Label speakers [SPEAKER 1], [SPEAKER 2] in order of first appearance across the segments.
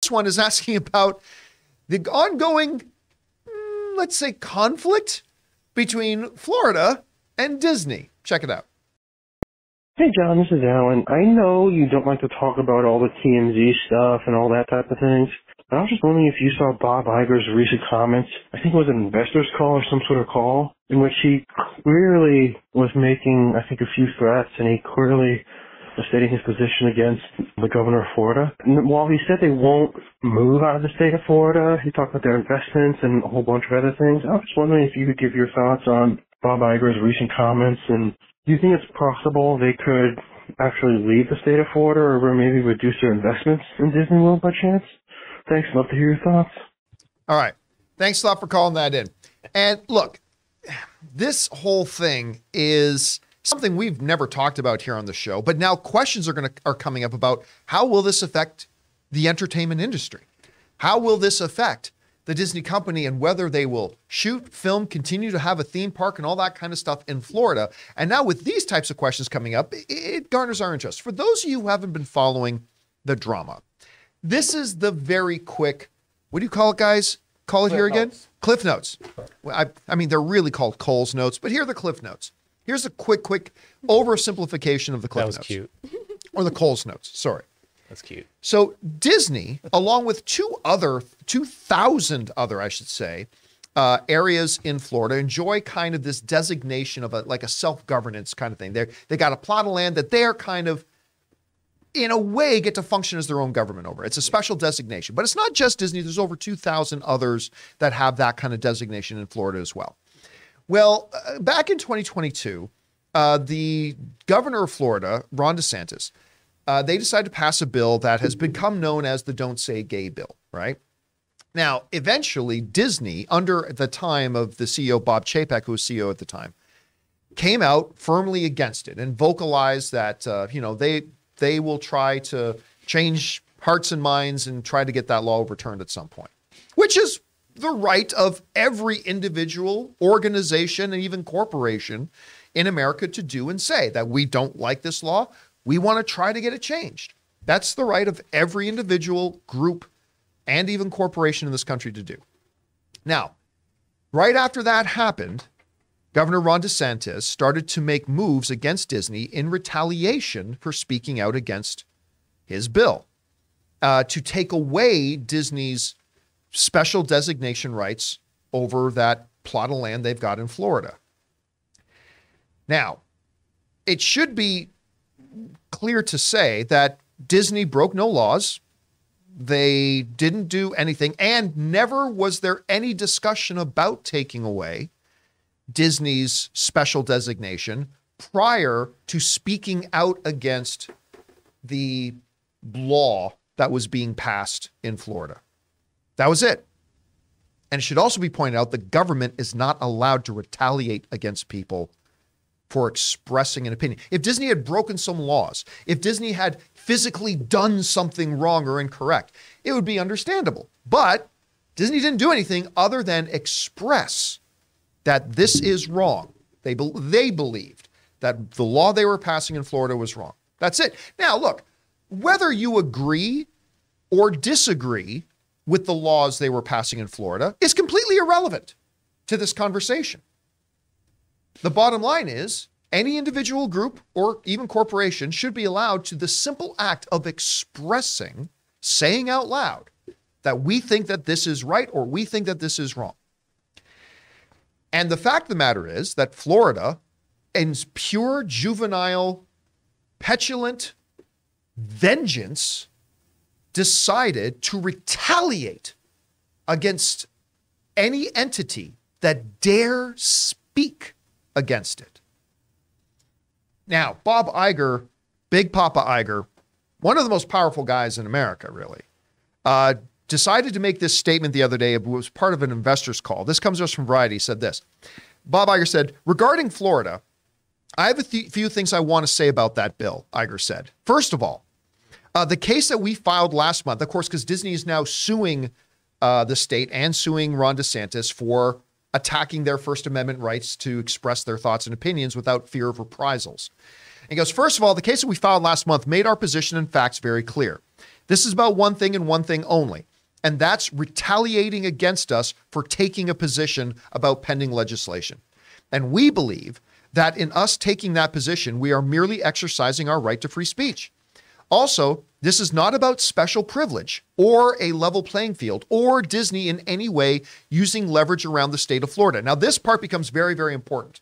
[SPEAKER 1] next one is asking about the ongoing, let's say, conflict between Florida and Disney. Check it out.
[SPEAKER 2] Hey, John, this is Allen. I know you don't like to talk about all the TMZ stuff and all that type of things, but I was just wondering if you saw Bob Iger's recent comments. I think it was an investor's call or some sort of call in which he clearly was making, I think, a few threats, and he clearly was stating his position against the governor of Florida. And while he said they won't move out of the state of Florida, he talked about their investments and a whole bunch of other things. I was just wondering if you could give your thoughts on Bob Iger's recent comments, and do you think it's possible they could actually leave the state of Florida or maybe reduce their investments in Disney World by chance? Thanks. Love to hear your thoughts.
[SPEAKER 1] All right. Thanks a lot for calling that in. And look, this whole thing is something we've never talked about here on the show, but now questions are coming up about how will this affect the entertainment industry? How will this affect the Disney company and whether they will shoot, film, continue to have a theme park and all that kind of stuff in Florida? And now with these types of questions coming up, it garners our interest. For those of you who haven't been following the drama, this is the very quick, what do you call it, guys? Call it Cliff here again? Notes. Cliff Notes. I mean, they're really called Cole's Notes, but here are the Cliff Notes. Here's a quick oversimplification of the Cliff Notes. That was cute. Or the Cole's Notes, sorry.
[SPEAKER 3] That's cute.
[SPEAKER 1] So Disney, along with 2,000 other, I should say, areas in Florida, enjoy kind of this designation of like a self-governance kind of thing. They got a plot of land that they're kind of, in a way, get to function as their own government over. It's a special designation. But it's not just Disney. There's over 2,000 others that have that kind of designation in Florida as well. Well, back in 2022, the governor of Florida, Ron DeSantis, they decided to pass a bill that has become known as the Don't Say Gay bill, right? Now, eventually, Disney, under the time of the CEO, Bob Chapek, who was CEO at the time, came out firmly against it and vocalized that, they will try to change hearts and minds and try to get that law overturned at some point, which is the right of every individual, organization, and even corporation in America to do and say that we don't like this law. We want to try to get it changed. That's the right of every individual, group, and even corporation in this country to do. Now, right after that happened, Governor Ron DeSantis started to make moves against Disney in retaliation for speaking out against his bill to take away Disney's special designation rights over that plot of land they've got in Florida. Now, it should be clear to say that Disney broke no laws. They didn't do anything, and never was there any discussion about taking away Disney's special designation prior to speaking out against the law that was being passed in Florida. That was it. And it should also be pointed out the government is not allowed to retaliate against people for expressing an opinion. If Disney had broken some laws, if Disney had physically done something wrong or incorrect, it would be understandable. But Disney didn't do anything other than express that this is wrong. They believed that the law they were passing in Florida was wrong. That's it. Now, look, whether you agree or disagree with the laws they were passing in Florida is completely irrelevant to this conversation. The bottom line is any individual group or even corporation should be allowed to the simple act of expressing, saying out loud that we think that this is right or we think that this is wrong. And the fact of the matter is that Florida, in pure juvenile, petulant vengeance, decided to retaliate against any entity that dare speak against it. Now, Bob Iger, Big Papa Iger, one of the most powerful guys in America, really, decided to make this statement the other day. It was part of an investor's call. This comes to us from Variety. He said this. Bob Iger said, regarding Florida, I have a few things I want to say about that bill, Iger said. First of all, the case that we filed last month, of course, because Disney is now suing the state and suing Ron DeSantis for attacking their First Amendment rights to express their thoughts and opinions without fear of reprisals. And he goes, first of all, the case that we filed last month made our position and facts very clear. This is about one thing and one thing only, and that's retaliating against us for taking a position about pending legislation. And we believe that in us taking that position, we are merely exercising our right to free speech. Also, this is not about special privilege or a level playing field or Disney in any way using leverage around the state of Florida. Now, this part becomes very, very important.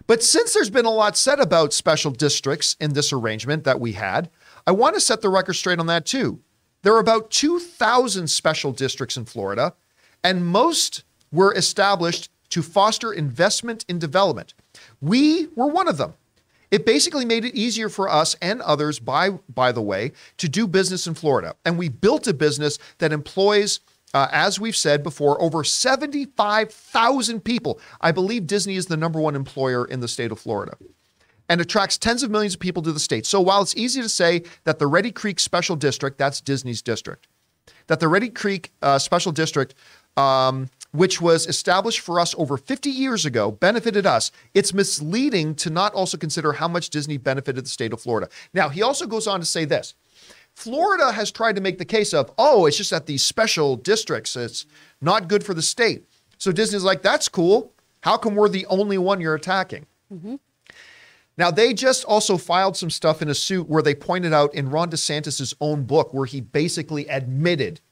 [SPEAKER 1] But since there's been a lot said about special districts in this arrangement that we had, I want to set the record straight on that too. There are about 2,000 special districts in Florida, and most were established to foster investment in development. We were one of them. It basically made it easier for us and others, by the way, to do business in Florida. And we built a business that employs, as we've said before, over 75,000 people. I believe Disney is the #1 employer in the state of Florida and attracts tens of millions of people to the state. So while it's easy to say that the Reedy Creek Special District, that's Disney's district, that the Reedy Creek Special District, which was established for us over 50 years ago, benefited us, it's misleading to not also consider how much Disney benefited the state of Florida. Now, he also goes on to say this. Florida has tried to make the case of, oh, it's just that these special districts, it's not good for the state. So Disney's like, that's cool. How come we're the only one you're attacking? Mm-hmm. Now, they just also filed some stuff in a suit where they pointed out in Ron DeSantis' own book where he basically admitted,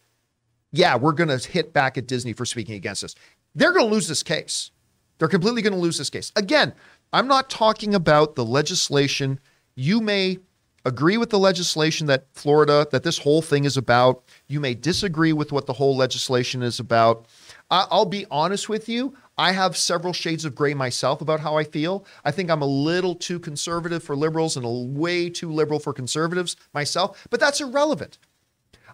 [SPEAKER 1] yeah, we're going to hit back at Disney for speaking against us. They're going to lose this case. They're completely going to lose this case. Again, I'm not talking about the legislation. You may agree with the legislation that Florida, that this whole thing is about. You may disagree with what the whole legislation is about. I'll be honest with you. I have several shades of gray myself about how I feel. I think I'm a little too conservative for liberals and a way too liberal for conservatives myself, but that's irrelevant.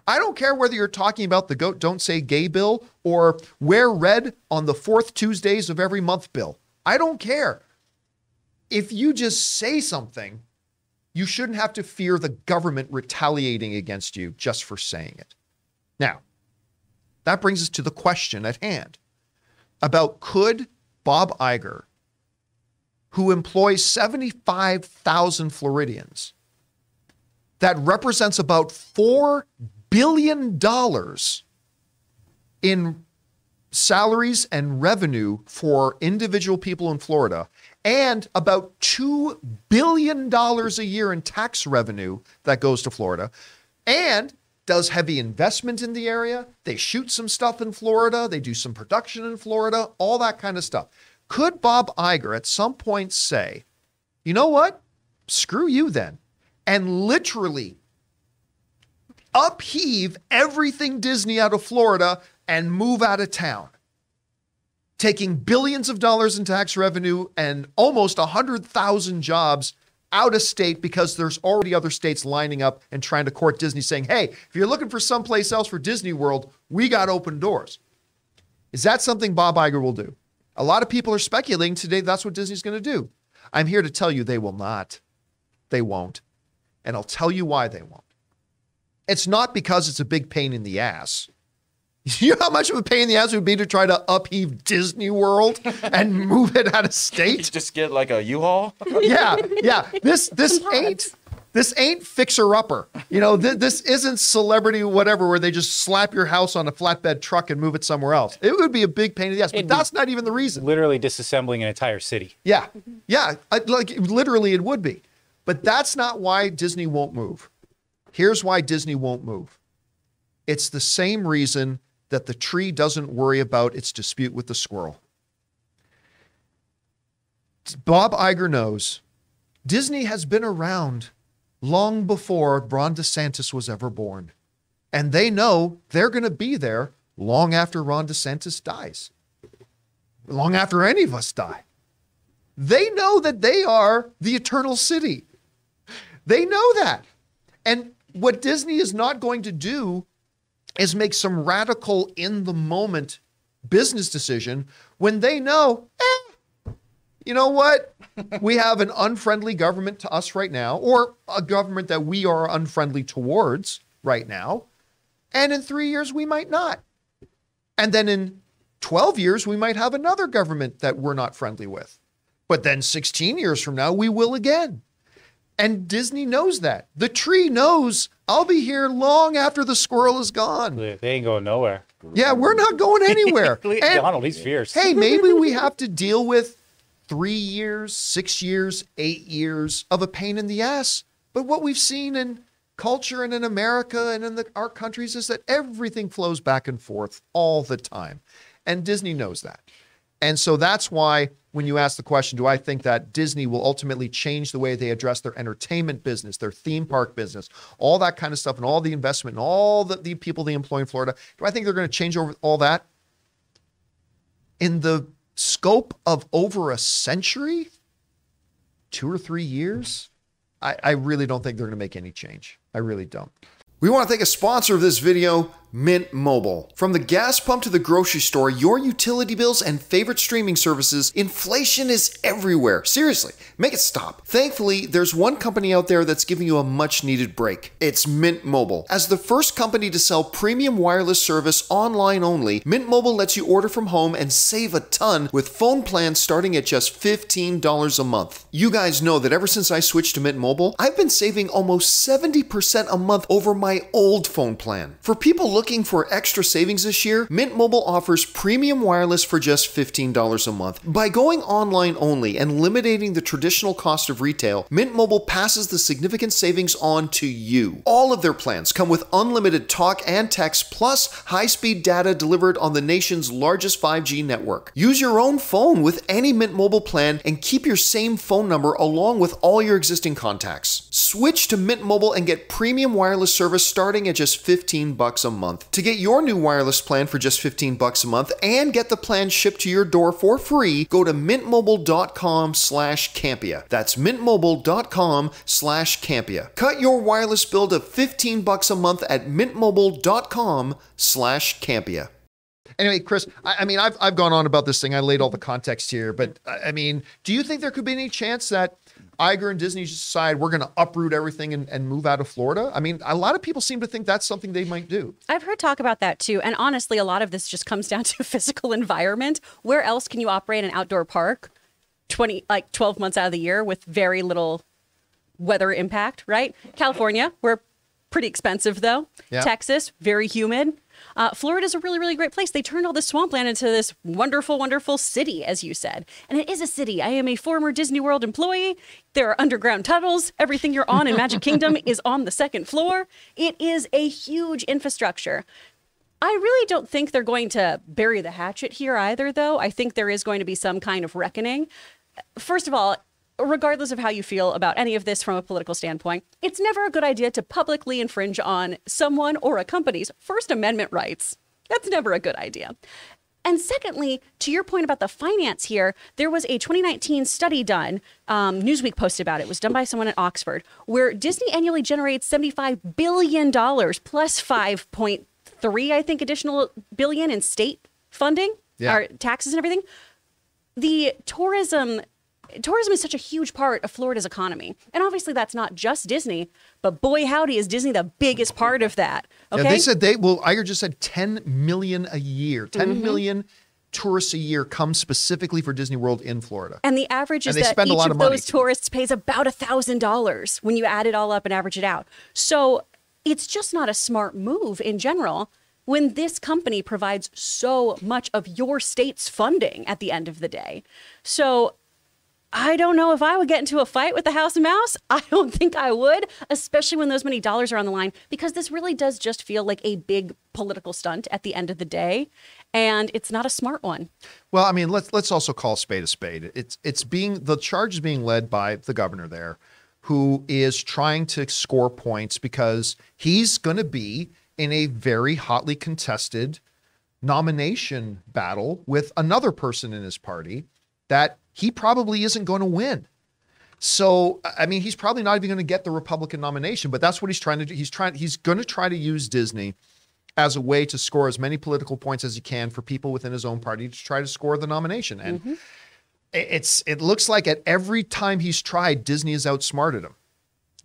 [SPEAKER 1] I don't care whether you're talking about the Don't Say Gay bill or wear red on the 4th Tuesdays of every month bill. I don't care. If you just say something, you shouldn't have to fear the government retaliating against you just for saying it. Now, that brings us to the question at hand about could Bob Iger, who employs 75,000 Floridians, that represents about $4 billion in salaries and revenue for individual people in Florida, and about $2 billion a year in tax revenue that goes to Florida, and does heavy investment in the area. They shoot some stuff in Florida. They do some production in Florida, all that kind of stuff. Could Bob Iger at some point say, you know what? Screw you then. And literally upheave everything Disney out of Florida and move out of town, taking billions of dollars in tax revenue and almost 100,000 jobs out of state because there's already other states lining up and trying to court Disney saying, hey, if you're looking for someplace else for Disney World, we got open doors. Is that something Bob Iger will do? A lot of people are speculating today that's what Disney's going to do. I'm here to tell you they will not. They won't. And I'll tell you why they won't. It's not because it's a big pain in the ass. You know how much of a pain in the ass it would be to try to upheave Disney World and move it out of state?
[SPEAKER 3] You just get like a U-Haul?
[SPEAKER 1] Yeah. This ain't fixer-upper. You know, this isn't celebrity whatever where they just slap your house on a flatbed truck and move it somewhere else. It would be a big pain in the ass, but that's not even the reason.
[SPEAKER 4] Literally disassembling an entire city.
[SPEAKER 1] Yeah. Like literally it would be. But that's not why Disney won't move. Here's why Disney won't move. It's the same reason that the tree doesn't worry about its dispute with the squirrel. Bob Iger knows Disney has been around long before Ron DeSantis was ever born. And they know they're going to be there long after Ron DeSantis dies. Long after any of us die. They know that they are the eternal city. They know that. And what Disney is not going to do is make some radical in the moment business decision when they know, you know what? We have an unfriendly government to us right now, or a government that we are unfriendly towards right now. And in 3 years, we might not. And then in 12 years, we might have another government that we're not friendly with. But then 16 years from now, we will again. And Disney knows that. The tree knows I'll be here long after the squirrel is gone.
[SPEAKER 4] They ain't going nowhere.
[SPEAKER 1] Yeah, we're not going anywhere.
[SPEAKER 4] Donald, he's fierce.
[SPEAKER 1] Hey, maybe we have to deal with 3 years, 6 years, 8 years of a pain in the ass. But what we've seen in culture and in America and in our countries is that everything flows back and forth all the time. And Disney knows that. And so that's why when you ask the question, do I think that Disney will ultimately change the way they address their entertainment business, their theme park business, all that kind of stuff, and all the investment and all the people they employ in Florida, do I think they're going to change over all that? In the scope of over a century, 2 or 3 years, I really don't think they're going to make any change. I really don't. We want to thank a sponsor of this video, Mint Mobile. From the gas pump to the grocery store, your utility bills and favorite streaming services, inflation is everywhere. Seriously, make it stop. Thankfully, there's one company out there that's giving you a much needed break. It's Mint Mobile. As the first company to sell premium wireless service online only, Mint Mobile lets you order from home and save a ton with phone plans starting at just $15 a month. You guys know that ever since I switched to Mint Mobile, I've been saving almost 70% a month over my old phone plan. For people looking for extra savings this year, Mint Mobile offers premium wireless for just $15 a month. By going online only and eliminating the traditional cost of retail, Mint Mobile passes the significant savings on to you. All of their plans come with unlimited talk and text plus high-speed data delivered on the nation's largest 5G network. Use your own phone with any Mint Mobile plan and keep your same phone number along with all your existing contacts. Switch to Mint Mobile and get premium wireless service starting at just $15 a month. To get your new wireless plan for just $15 a month and get the plan shipped to your door for free, go to mintmobile.com/Campea. That's mintmobile.com/Campea. Cut your wireless bill to $15 a month at mintmobile.com/Campea. Anyway, Chris, I mean, I've gone on about this thing. I laid all the context here, but I mean, do you think there could be any chance that Iger and Disney just decide we're going to uproot everything and move out of Florida? I mean, a lot of people seem to think that's something they might do.
[SPEAKER 3] I've heard talk about that too. And honestly, a lot of this just comes down to physical environment. Where else can you operate an outdoor park 12 months out of the year with very little weather impact, right? California, we're pretty expensive though. Yeah. Texas, very humid. Florida's a really, really great place. They turned all this swampland into this wonderful, wonderful city, as you said. And it is a city. I am a former Disney World employee. There are underground tunnels. Everything you're on in Magic Kingdom is on the second floor. It is a huge infrastructure. I really don't think they're going to bury the hatchet here either, though. I think there is going to be some kind of reckoning. First of all, regardless of how you feel about any of this from a political standpoint, it's never a good idea to publicly infringe on someone or a company's First Amendment rights. That's never a good idea. And secondly, to your point about the finance here, there was a 2019 study done, Newsweek posted about it. It was done by someone at Oxford, where Disney annually generates $75 billion plus 5.3, I think, additional billion in state funding, or taxes and everything. The tourism is such a huge part of Florida's economy. And obviously that's not just Disney, but boy, howdy, is Disney the biggest part of that. Okay.
[SPEAKER 1] Yeah, they said Iger just said 10 million a year, 10 million tourists a year come specifically for Disney World in Florida.
[SPEAKER 3] And the average is that each of those tourists pays about $1,000 when you add it all up and average it out. So it's just not a smart move in general when this company provides so much of your state's funding at the end of the day. So I don't know if I would get into a fight with the House of Mouse. I don't think I would, especially when those many dollars are on the line, because this really does just feel like a big political stunt at the end of the day, and it's not a smart one.
[SPEAKER 1] Well, I mean, let's also call a spade a spade. The charge is being led by the governor there, who is trying to score points because he's going to be in a very hotly contested nomination battle with another person in his party that he probably isn't going to win. So, I mean, he's probably not even going to get the Republican nomination, but that's what he's trying to do. He's going to try to use Disney as a way to score as many political points as he can for people within his own party to try to score the nomination. And it looks like at every time he's tried, Disney has outsmarted him.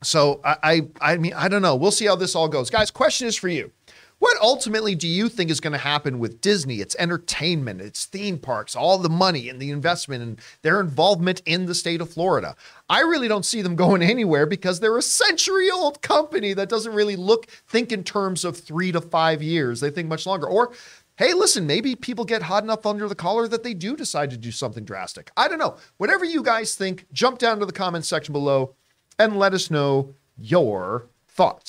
[SPEAKER 1] So I mean, I don't know. We'll see how this all goes. Guys, question is for you. What ultimately do you think is going to happen with Disney, its entertainment, its theme parks, all the money and the investment and their involvement in the state of Florida? I really don't see them going anywhere because they're a century-old company that doesn't really think in terms of 3 to 5 years. They think much longer. Or, hey, listen, maybe people get hot enough under the collar that they do decide to do something drastic. I don't know. Whatever you guys think, jump down to the comments section below and let us know your thoughts.